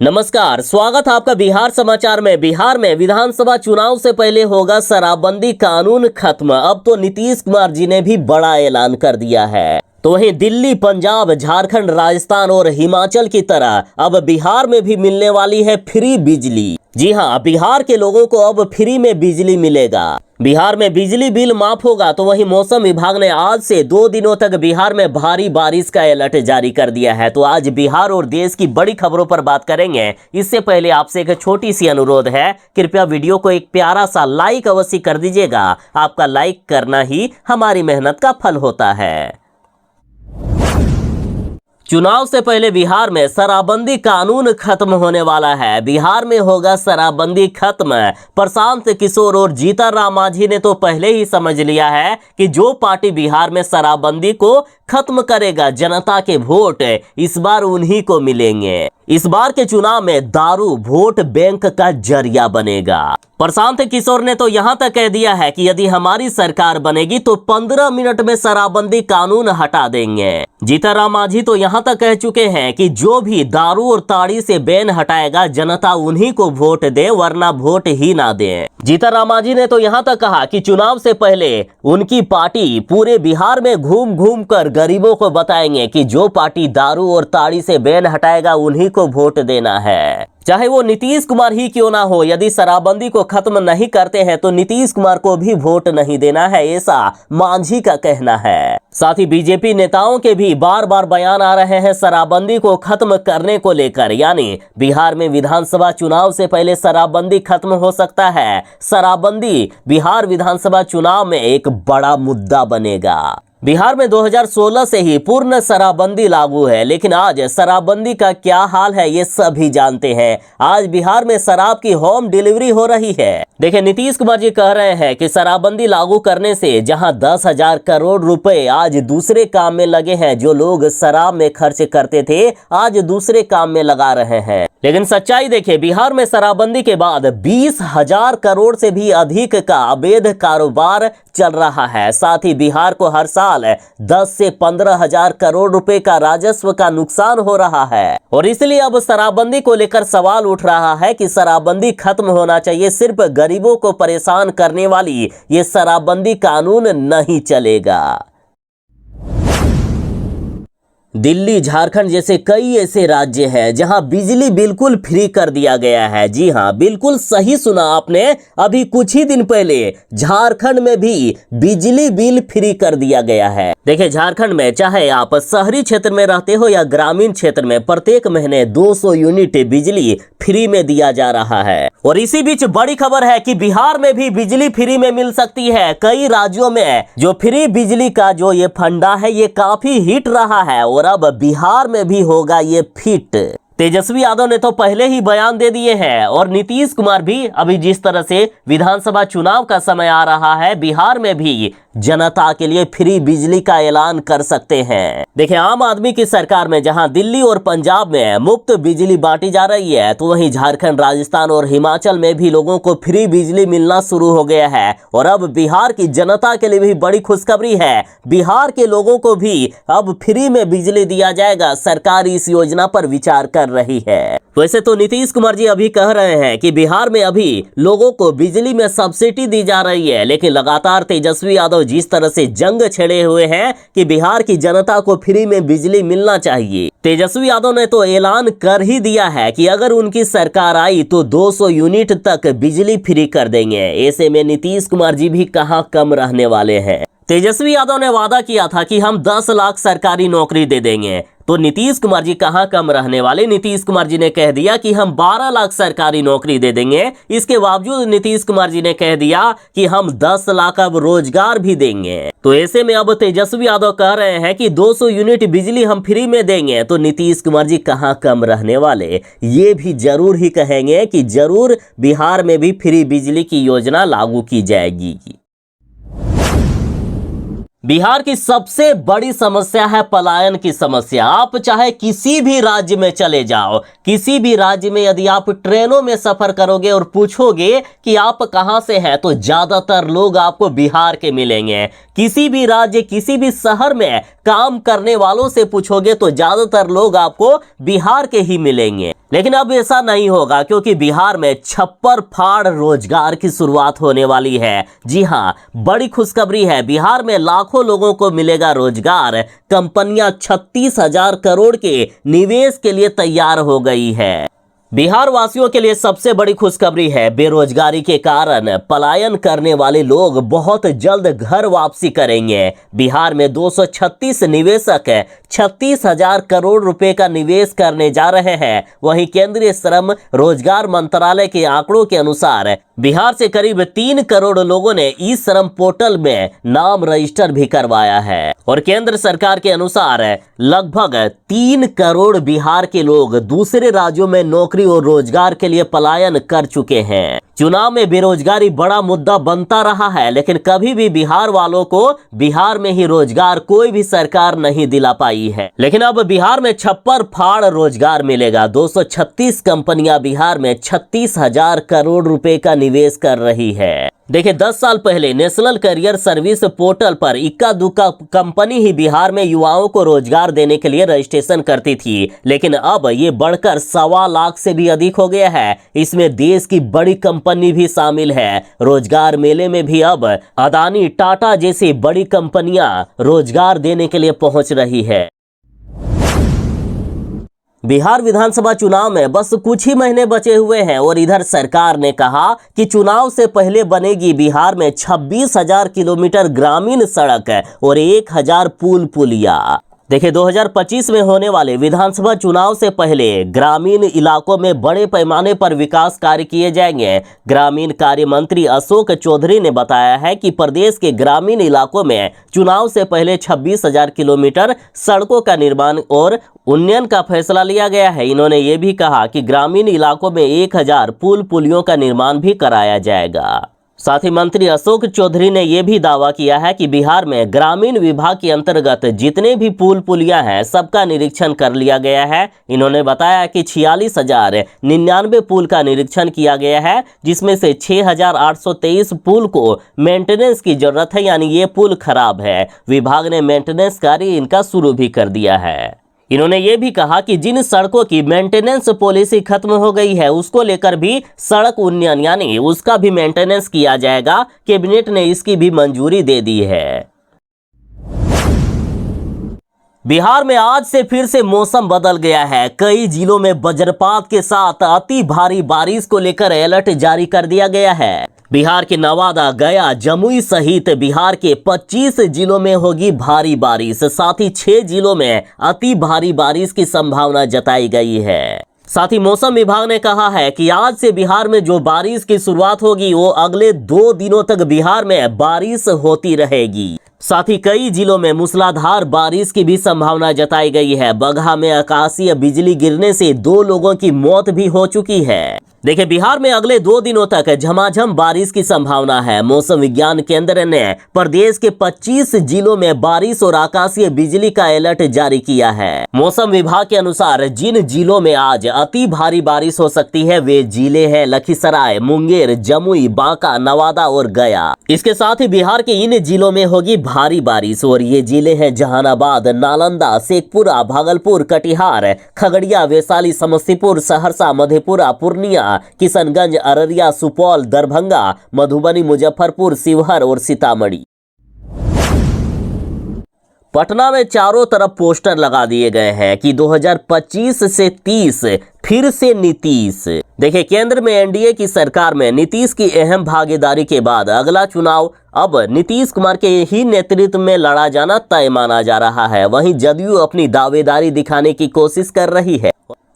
नमस्कार, स्वागत है आपका बिहार समाचार में। बिहार में विधानसभा चुनाव से पहले होगा शराबबंदी कानून खत्म। अब तो नीतीश कुमार जी ने भी बड़ा ऐलान कर दिया है। तो वहीं दिल्ली, पंजाब, झारखंड, राजस्थान और हिमाचल की तरह अब बिहार में भी मिलने वाली है फ्री बिजली। जी हां, बिहार के लोगों को अब फ्री में बिजली मिलेगा। बिहार में बिजली बिल माफ होगा। तो वहीं मौसम विभाग ने आज से 2 दिनों तक बिहार में भारी बारिश का अलर्ट जारी कर दिया है। तो आज बिहार और देश की बड़ी खबरों पर बात करेंगे। इससे पहले आपसे एक छोटी सी अनुरोध है, कृपया वीडियो को एक प्यारा सा लाइक अवश्य कर दीजिएगा। आपका लाइक करना ही हमारी मेहनत का फल होता है। चुनाव से पहले बिहार में शराबबंदी कानून खत्म होने वाला है। बिहार में होगा शराबबंदी खत्म। प्रशांत किशोर और जीतन राम मांझी ने तो पहले ही समझ लिया है कि जो पार्टी बिहार में शराबबंदी को खत्म करेगा, जनता के वोट इस बार उन्हीं को मिलेंगे। इस बार के चुनाव में दारू वोट बैंक का जरिया बनेगा। प्रशांत किशोर ने तो यहां तक कह दिया है कि यदि हमारी सरकार बनेगी तो 15 मिनट में शराबबंदी कानून हटा देंगे। जीतन राम मांझी तो यहां तक कह चुके हैं कि जो भी दारू और ताड़ी से बैन हटाएगा, जनता उन्हीं को वोट दे, वरना वोट ही ना दे। जीतन राम मांझी ने तो यहां तक कहा कि चुनाव से पहले उनकी पार्टी पूरे बिहार में घूम घूम कर गरीबों को बताएंगे कि जो पार्टी दारू और ताड़ी से बैन हटाएगा उन्हीं को वोट देना है, चाहे वो नीतीश कुमार ही क्यों ना हो। यदि शराबबंदी को खत्म नहीं करते हैं तो नीतीश कुमार को भी वोट नहीं देना है, ऐसा मांझी का कहना है। साथ ही बीजेपी नेताओं के भी बार बार बयान आ रहे हैं शराबबंदी को खत्म करने को लेकर। यानी बिहार में विधानसभा चुनाव से पहले शराबबंदी खत्म हो सकता है। शराबबंदी बिहार विधानसभा चुनाव में एक बड़ा मुद्दा बनेगा। बिहार में 2016 से ही पूर्ण शराबबंदी लागू है, लेकिन आज शराबबंदी का क्या हाल है ये सभी जानते हैं। आज बिहार में शराब की होम डिलीवरी हो रही है। देखिए, नीतीश कुमार जी कह रहे हैं कि शराबबंदी लागू करने से जहां 10,000 करोड़ रुपए आज दूसरे काम में लगे हैं, जो लोग शराब में खर्च करते थे आज दूसरे काम में लगा रहे हैं। लेकिन सच्चाई देखिए, बिहार में शराबबंदी के बाद 20,000 करोड़ से भी अधिक का अवैध कारोबार चल रहा है। साथ ही बिहार को हर साल 10 से 15,000 करोड़ रुपए का राजस्व का नुकसान हो रहा है। और इसलिए अब शराबबंदी को लेकर सवाल उठ रहा है कि शराबबंदी खत्म होना चाहिए। सिर्फ गरीबों को परेशान करने वाली ये शराबबंदी कानून नहीं चलेगा। दिल्ली, झारखंड जैसे कई ऐसे राज्य हैं जहां बिजली बिल्कुल फ्री कर दिया गया है। जी हां, बिल्कुल सही सुना आपने। अभी कुछ ही दिन पहले झारखंड में भी बिजली बिल फ्री कर दिया गया है। देखिए, झारखंड में चाहे आप शहरी क्षेत्र में रहते हो या ग्रामीण क्षेत्र में, प्रत्येक महीने 200 यूनिट बिजली फ्री में दिया जा रहा है। और इसी बीच बड़ी खबर है कि बिहार में भी बिजली फ्री में मिल सकती है। कई राज्यों में जो फ्री बिजली का जो ये फंडा है ये काफी हिट रहा है और अब बिहार में भी होगा ये फिट। तेजस्वी यादव ने तो पहले ही बयान दे दिए हैं और नीतीश कुमार भी अभी जिस तरह से विधानसभा चुनाव का समय आ रहा है, बिहार में भी जनता के लिए फ्री बिजली का ऐलान कर सकते हैं। देखिए, आम आदमी की सरकार में जहां दिल्ली और पंजाब में मुफ्त बिजली बांटी जा रही है, तो वहीं झारखंड, राजस्थान और हिमाचल में भी लोगों को फ्री बिजली मिलना शुरू हो गया है। और अब बिहार की जनता के लिए भी बड़ी खुशखबरी है। बिहार के लोगों को भी अब फ्री में बिजली दिया जाएगा। सरकार इस योजना पर विचार कर रही है। वैसे तो नीतीश कुमार जी अभी कह रहे हैं कि बिहार में अभी लोगों को बिजली में सब्सिडी दी जा रही है, लेकिन लगातार तेजस्वी यादव जिस तरह से जंग छेड़े हुए हैं कि बिहार की जनता को फ्री में बिजली मिलना चाहिए। तेजस्वी यादव ने तो ऐलान कर ही दिया है कि अगर उनकी सरकार आई तो 200 यूनिट तक बिजली फ्री कर देंगे। ऐसे में नीतीश कुमार जी भी कहां कम रहने वाले हैं। तेजस्वी यादव ने वादा किया था कि हम 10 लाख सरकारी नौकरी दे देंगे, तो नीतीश कुमार जी कहां कम रहने वाले। नीतीश कुमार जी ने कह दिया कि हम 12 लाख सरकारी नौकरी दे देंगे। इसके बावजूद नीतीश कुमार जी ने कह दिया कि हम 10 लाख अब रोजगार भी देंगे। तो ऐसे में अब तेजस्वी यादव कह रहे हैं कि 200 यूनिट बिजली हम फ्री में देंगे, तो नीतीश कुमार जी कहां कम रहने वाले। ये भी जरूर ही कहेंगे कि जरूर बिहार में भी फ्री बिजली की योजना लागू की जाएगी। बिहार की सबसे बड़ी समस्या है पलायन की समस्या। आप चाहे किसी भी राज्य में चले जाओ, किसी भी राज्य में यदि आप ट्रेनों में सफर करोगे और पूछोगे कि आप कहां से हैं, तो ज्यादातर लोग आपको बिहार के मिलेंगे। किसी भी राज्य, किसी भी शहर में काम करने वालों से पूछोगे तो ज्यादातर लोग आपको बिहार के ही मिलेंगे। लेकिन अब ऐसा नहीं होगा, क्योंकि बिहार में छप्पर फाड़ रोजगार की शुरुआत होने वाली है। जी हां, बड़ी खुशखबरी है, बिहार में लाखों लोगों को मिलेगा रोजगार। कंपनियां 36,000 करोड़ के निवेश के लिए तैयार हो गई है। बिहार वासियों के लिए सबसे बड़ी खुशखबरी है, बेरोजगारी के कारण पलायन करने वाले लोग बहुत जल्द घर वापसी करेंगे। बिहार में 236 निवेशक 36,000 करोड़ रुपए का निवेश करने जा रहे हैं। वहीं केंद्रीय श्रम रोजगार मंत्रालय के आंकड़ों के अनुसार बिहार से करीब 3 करोड़ लोगों ने ई श्रम पोर्टल में नाम रजिस्टर भी करवाया है। और केंद्र सरकार के अनुसार लगभग 3 करोड़ बिहार के लोग दूसरे राज्यों में नौकरी और रोजगार के लिए पलायन कर चुके हैं। चुनाव में बेरोजगारी बड़ा मुद्दा बनता रहा है, लेकिन कभी भी बिहार वालों को बिहार में ही रोजगार कोई भी सरकार नहीं दिला पाई है। लेकिन अब बिहार में छप्पर फाड़ रोजगार मिलेगा। 236 कंपनियां बिहार में 36,000 करोड़ रुपए का निवेश कर रही है। देखिए, 10 साल पहले नेशनल करियर सर्विस पोर्टल पर इक्का दुक्का कंपनी ही बिहार में युवाओं को रोजगार देने के लिए रजिस्ट्रेशन करती थी, लेकिन अब ये बढ़कर 1.25 लाख से भी अधिक हो गया है। इसमें देश की बड़ी कंपनी भी शामिल है। रोजगार मेले में भी अब अदानी, टाटा जैसी बड़ी कंपनियां रोजगार देने के लिए पहुंच रही है। बिहार विधानसभा चुनाव में बस कुछ ही महीने बचे हुए हैं और इधर सरकार ने कहा कि चुनाव से पहले बनेगी बिहार में 26,000 किलोमीटर ग्रामीण सड़क और 1,000 पुल पुलिया। देखिए, 2025 में होने वाले विधानसभा चुनाव से पहले ग्रामीण इलाकों में बड़े पैमाने पर विकास कार्य किए जाएंगे। ग्रामीण कार्य मंत्री अशोक चौधरी ने बताया है कि प्रदेश के ग्रामीण इलाकों में चुनाव से पहले 26,000 किलोमीटर सड़कों का निर्माण और उन्नयन का फैसला लिया गया है। इन्होंने ये भी कहा कि ग्रामीण इलाकों में 1,000 पुल पुलियों का निर्माण भी कराया जाएगा। साथ ही मंत्री अशोक चौधरी ने यह भी दावा किया है कि बिहार में ग्रामीण विभाग के अंतर्गत जितने भी पुल पुलियां हैं सबका निरीक्षण कर लिया गया है। इन्होंने बताया कि 46,099 पुल का निरीक्षण किया गया है, जिसमें से 6,823 पुल को मेंटेनेंस की जरूरत है, यानी ये पुल खराब है। विभाग ने मेंटेनेंस कार्य इनका शुरू भी कर दिया है। इन्होंने ये भी कहा कि जिन सड़कों की मेंटेनेंस पॉलिसी खत्म हो गई है उसको लेकर भी सड़क उन्नयन यानी उसका भी मेंटेनेंस किया जाएगा। कैबिनेट ने इसकी भी मंजूरी दे दी है। बिहार में आज से फिर से मौसम बदल गया है। कई जिलों में वज्रपात के साथ अति भारी बारिश को लेकर अलर्ट जारी कर दिया गया है। बिहार के नवादा, गया, जमुई सहित बिहार के 25 जिलों में होगी भारी बारिश। साथ ही 6 जिलों में अति भारी बारिश की संभावना जताई गई है। साथ ही मौसम विभाग ने कहा है कि आज से बिहार में जो बारिश की शुरुआत होगी वो अगले 2 दिनों तक बिहार में बारिश होती रहेगी। साथ ही कई जिलों में मूसलाधार बारिश की भी संभावना जताई गई है। बगहा में आकाशीय बिजली गिरने से 2 लोगों की मौत भी हो चुकी है। देखिए, बिहार में अगले 2 दिनों तक झमाझम बारिश की संभावना है। मौसम विज्ञान केंद्र ने प्रदेश के 25 जिलों में बारिश और आकाशीय बिजली का अलर्ट जारी किया है। मौसम विभाग के अनुसार जिन जिलों में आज अति भारी बारिश हो सकती है वे जिले हैं लखीसराय, मुंगेर, जमुई, बांका, नवादा और गया। इसके साथ ही बिहार के इन जिलों में होगी भारी बारिश और ये जिले हैं जहानाबाद, नालंदा, शेखपुरा, भागलपुर, कटिहार, खगड़िया, वैशाली, समस्तीपुर, सहरसा, मधेपुरा, पूर्णिया, किशनगंज, अररिया, सुपौल, दरभंगा, मधुबनी, मुजफ्फरपुर, शिवहर और सीतामढ़ी। पटना में चारों तरफ पोस्टर लगा दिए गए हैं कि 2025 से 30 फिर से नीतीश। देखिए, केंद्र में एनडीए की सरकार में नीतीश की अहम भागीदारी के बाद अगला चुनाव अब नीतीश कुमार के ही नेतृत्व में लड़ा जाना तय माना जा रहा है। वहीं जदयू अपनी दावेदारी दिखाने की कोशिश कर रही है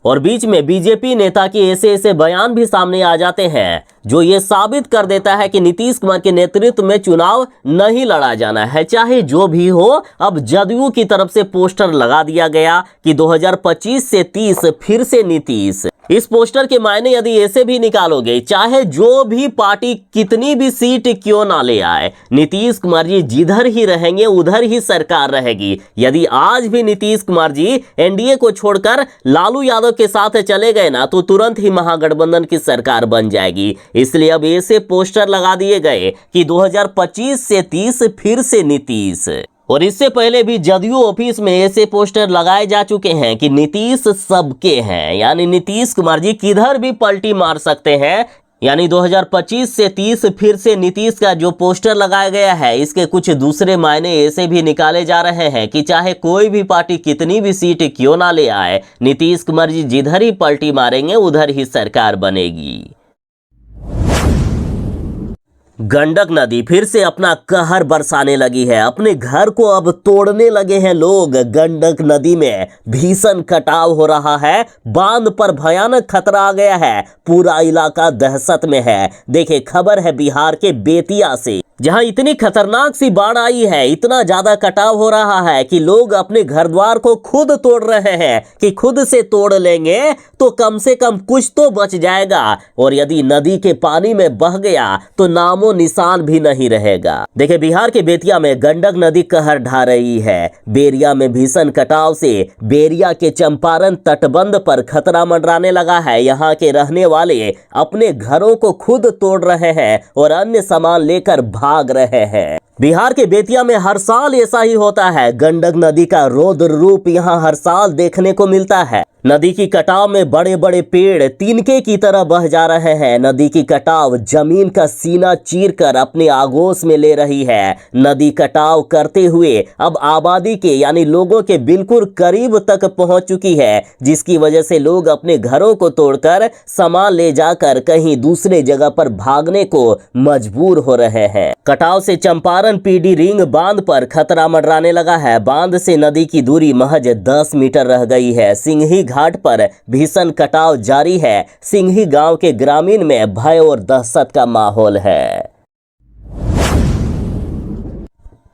और बीच में बीजेपी नेता के ऐसे बयान भी सामने आ जाते हैं जो ये साबित कर देता है कि नीतीश कुमार के नेतृत्व में चुनाव नहीं लड़ा जाना है। चाहे जो भी हो, अब जदयू की तरफ से पोस्टर लगा दिया गया कि 2025 से 30 फिर से नीतीश। इस पोस्टर के मायने यदि ऐसे भी निकालोगे, चाहे जो भी पार्टी कितनी भी सीट क्यों ना ले आए, नीतीश कुमार जी जिधर ही रहेंगे उधर ही सरकार रहेगी। यदि आज भी नीतीश कुमार जी एनडीए को छोड़कर लालू यादव के साथ चले गए ना, तो तुरंत ही महागठबंधन की सरकार बन जाएगी। इसलिए अब ऐसे पोस्टर लगा दिए गए कि 2025 से 30 फिर से नीतीश। और इससे पहले भी जदयू ऑफिस में ऐसे पोस्टर लगाए जा चुके हैं कि नीतीश सबके हैं, यानी नीतीश कुमार जी किधर भी पलटी मार सकते हैं। यानी 2025 से 30 फिर से नीतीश का जो पोस्टर लगाया गया है, इसके कुछ दूसरे मायने ऐसे भी निकाले जा रहे हैं कि चाहे कोई भी पार्टी कितनी भी सीट क्यों ना ले आए, नीतीश कुमार जी जिधर ही पलटी मारेंगे उधर ही सरकार बनेगी। गंडक नदी फिर से अपना कहर बरसाने लगी है। अपने घर को अब तोड़ने लगे हैं लोग। गंडक नदी में भीषण कटाव हो रहा है। बांध पर भयानक खतरा आ गया है। पूरा इलाका दहशत में है। देखिए, खबर है बिहार के बेतिया से, जहां इतनी खतरनाक सी बाढ़ आई है, इतना ज्यादा कटाव हो रहा है कि लोग अपने घर द्वार को खुद तोड़ रहे हैं कि खुद से तोड़ लेंगे तो कम से कम कुछ तो बच जाएगा, और यदि नदी के पानी में बह गया तो नामो निशान भी नहीं रहेगा। देखिए, बिहार के बेतिया में गंडक नदी कहर ढा रही है। बेरिया में भीषण कटाव से बेरिया के चंपारण तटबंध पर खतरा मंडराने लगा है। यहाँ के रहने वाले अपने घरों को खुद तोड़ रहे हैं और अन्य सामान लेकर भाग रहे हैं। बिहार के बेतिया में हर साल ऐसा ही होता है। गंडक नदी का रौद्र रूप यहाँ हर साल देखने को मिलता है। नदी की कटाव में बड़े बड़े पेड़ तिनके की तरह बह जा रहे हैं। नदी की कटाव जमीन का सीना चीरकर अपने आगोश में ले रही है। नदी कटाव करते हुए अब आबादी के यानी लोगों के बिल्कुल करीब तक पहुंच चुकी है, जिसकी वजह से लोग अपने घरों को तोड़कर सामान ले जाकर कहीं दूसरे जगह पर भागने को मजबूर हो रहे हैं। कटाव से चंपारण पीडी रिंग बांध पर खतरा मंडराने लगा है। बांध से नदी की दूरी महज 10 मीटर रह गई है। सिंही घाट पर भीषण कटाव जारी है। सिंही गांव के ग्रामीण में भय और दहशत का माहौल है।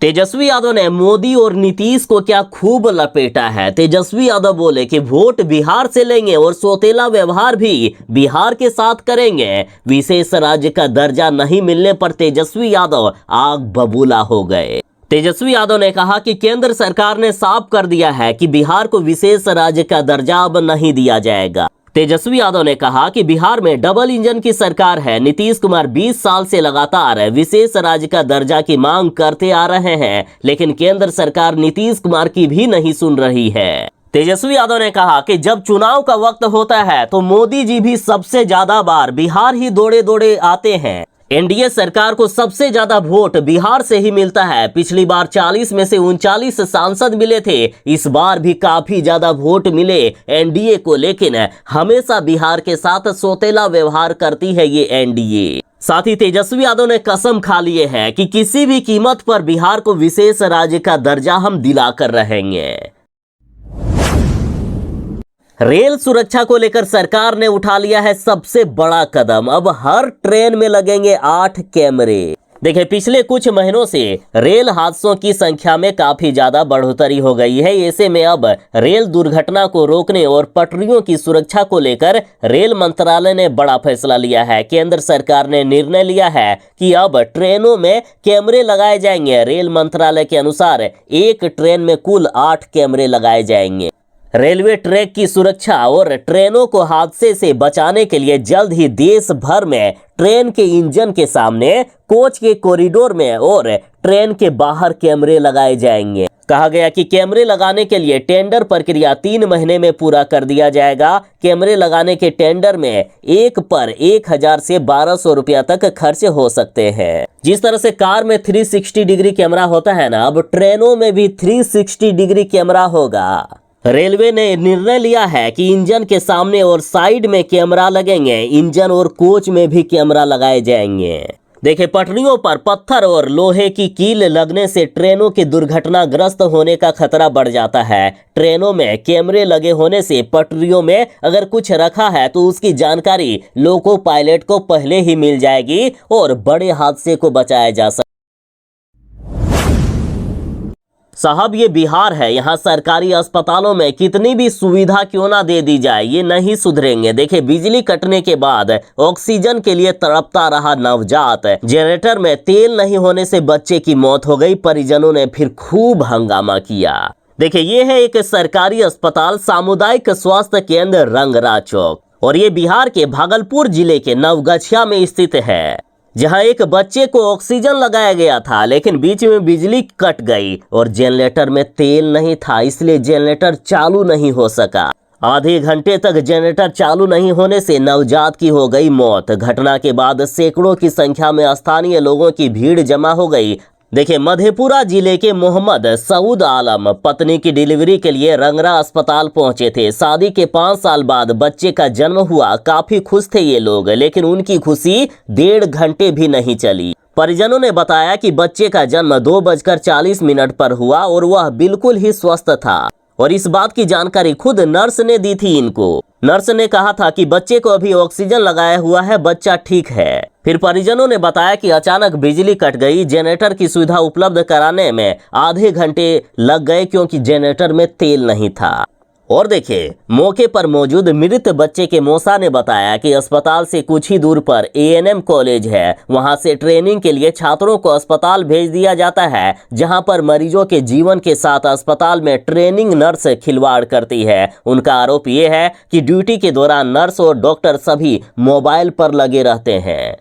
तेजस्वी यादव ने मोदी और नीतीश को क्या खूब लपेटा है। तेजस्वी यादव बोले कि वोट बिहार से लेंगे और सौतेला व्यवहार भी बिहार के साथ करेंगे। विशेष राज्य का दर्जा नहीं मिलने पर तेजस्वी यादव आग बबूला हो गए। तेजस्वी यादव ने कहा कि केंद्र सरकार ने साफ कर दिया है कि बिहार को विशेष राज्य का दर्जा अब नहीं दिया जाएगा। तेजस्वी यादव ने कहा कि बिहार में डबल इंजन की सरकार है। नीतीश कुमार 20 साल से लगातार विशेष राज्य का दर्जा की मांग करते आ रहे हैं, लेकिन केंद्र सरकार नीतीश कुमार की भी नहीं सुन रही है। तेजस्वी यादव ने कहा कि जब चुनाव का वक्त होता है तो मोदी जी भी सबसे ज्यादा बार बिहार ही दौड़े दौड़े आते हैं। एनडीए सरकार को सबसे ज्यादा वोट बिहार से ही मिलता है। पिछली बार 40 में से 39 सांसद मिले थे। इस बार भी काफी ज्यादा वोट मिले एनडीए को, लेकिन हमेशा बिहार के साथ सौतेला व्यवहार करती है ये एनडीए। साथ ही तेजस्वी यादव ने कसम खा लिए है कि किसी भी कीमत पर बिहार को विशेष राज्य का दर्जा हम दिला कर रहेंगे। रेल सुरक्षा को लेकर सरकार ने उठा लिया है सबसे बड़ा कदम। अब हर ट्रेन में लगेंगे 8 कैमरे। देखिए, पिछले कुछ महीनों से रेल हादसों की संख्या में काफी ज्यादा बढ़ोतरी हो गई है। ऐसे में अब रेल दुर्घटना को रोकने और पटरियों की सुरक्षा को लेकर रेल मंत्रालय ने बड़ा फैसला लिया है। केंद्र सरकार ने निर्णय लिया है कि अब ट्रेनों में कैमरे लगाए जाएंगे। रेल मंत्रालय के अनुसार एक ट्रेन में कुल 8 कैमरे लगाए जाएंगे। रेलवे ट्रैक की सुरक्षा और ट्रेनों को हादसे से बचाने के लिए जल्द ही देश भर में ट्रेन के इंजन के सामने, कोच के कॉरिडोर में और ट्रेन के बाहर कैमरे लगाए जाएंगे। कहा गया कि कैमरे लगाने के लिए टेंडर प्रक्रिया 3 महीने में पूरा कर दिया जाएगा। कैमरे लगाने के टेंडर में एक पर 1000 से 1200 रुपया तक खर्च हो सकते हैं। जिस तरह से कार में 360 डिग्री कैमरा होता है ना, अब ट्रेनों में भी 360 डिग्री कैमरा होगा। रेलवे ने निर्णय लिया है कि इंजन के सामने और साइड में कैमरा लगेंगे। इंजन और कोच में भी कैमरा लगाए जाएंगे। देखिए, पटरियों पर पत्थर और लोहे की कील लगने से ट्रेनों के दुर्घटनाग्रस्त होने का खतरा बढ़ जाता है। ट्रेनों में कैमरे लगे होने से पटरियों में अगर कुछ रखा है तो उसकी जानकारी लोको पायलट को पहले ही मिल जाएगी और बड़े हादसे को बचाया जा सकता है। साहब, ये बिहार है। यहाँ सरकारी अस्पतालों में कितनी भी सुविधा क्यों ना दे दी जाए, ये नहीं सुधरेंगे। देखिए, बिजली कटने के बाद ऑक्सीजन के लिए तड़पता रहा नवजात। जनरेटर में तेल नहीं होने से बच्चे की मौत हो गई। परिजनों ने फिर खूब हंगामा किया। देखिए, ये है एक सरकारी अस्पताल, सामुदायिक स्वास्थ्य केंद्र रंगरा चौक, और ये बिहार के भागलपुर जिले के नवगछिया में स्थित है। जहां एक बच्चे को ऑक्सीजन लगाया गया था, लेकिन बीच में बिजली कट गई और जनरेटर में तेल नहीं था, इसलिए जनरेटर चालू नहीं हो सका। आधे घंटे तक जनरेटर चालू नहीं होने से नवजात की हो गई मौत। घटना के बाद सैकड़ों की संख्या में स्थानीय लोगों की भीड़ जमा हो गई। देखिए, मधेपुरा जिले के मोहम्मद सऊद आलम पत्नी की डिलीवरी के लिए रंगरा अस्पताल पहुंचे थे। शादी के 5 साल बाद बच्चे का जन्म हुआ। काफी खुश थे ये लोग, लेकिन उनकी खुशी 1.5 घंटे भी नहीं चली। परिजनों ने बताया कि बच्चे का जन्म 2:40 पर हुआ और वह बिल्कुल ही स्वस्थ था और इस बात की जानकारी खुद नर्स ने दी थी इनको। नर्स ने कहा था कि बच्चे को अभी ऑक्सीजन लगाया हुआ है, बच्चा ठीक है। फिर परिजनों ने बताया कि अचानक बिजली कट गई। जनरेटर की सुविधा उपलब्ध कराने में आधे घंटे लग गए क्योंकि जनरेटर में तेल नहीं था। और देखिए, मौके पर मौजूद मृत बच्चे के मौसा ने बताया कि अस्पताल से कुछ ही दूर पर एएनएम कॉलेज है। वहां से ट्रेनिंग के लिए छात्रों को अस्पताल भेज दिया जाता है, जहां पर मरीजों के जीवन के साथ अस्पताल में ट्रेनिंग नर्स खिलवाड़ करती है। उनका आरोप ये है कि ड्यूटी के दौरान नर्स और डॉक्टर सभी मोबाइल पर लगे रहते हैं।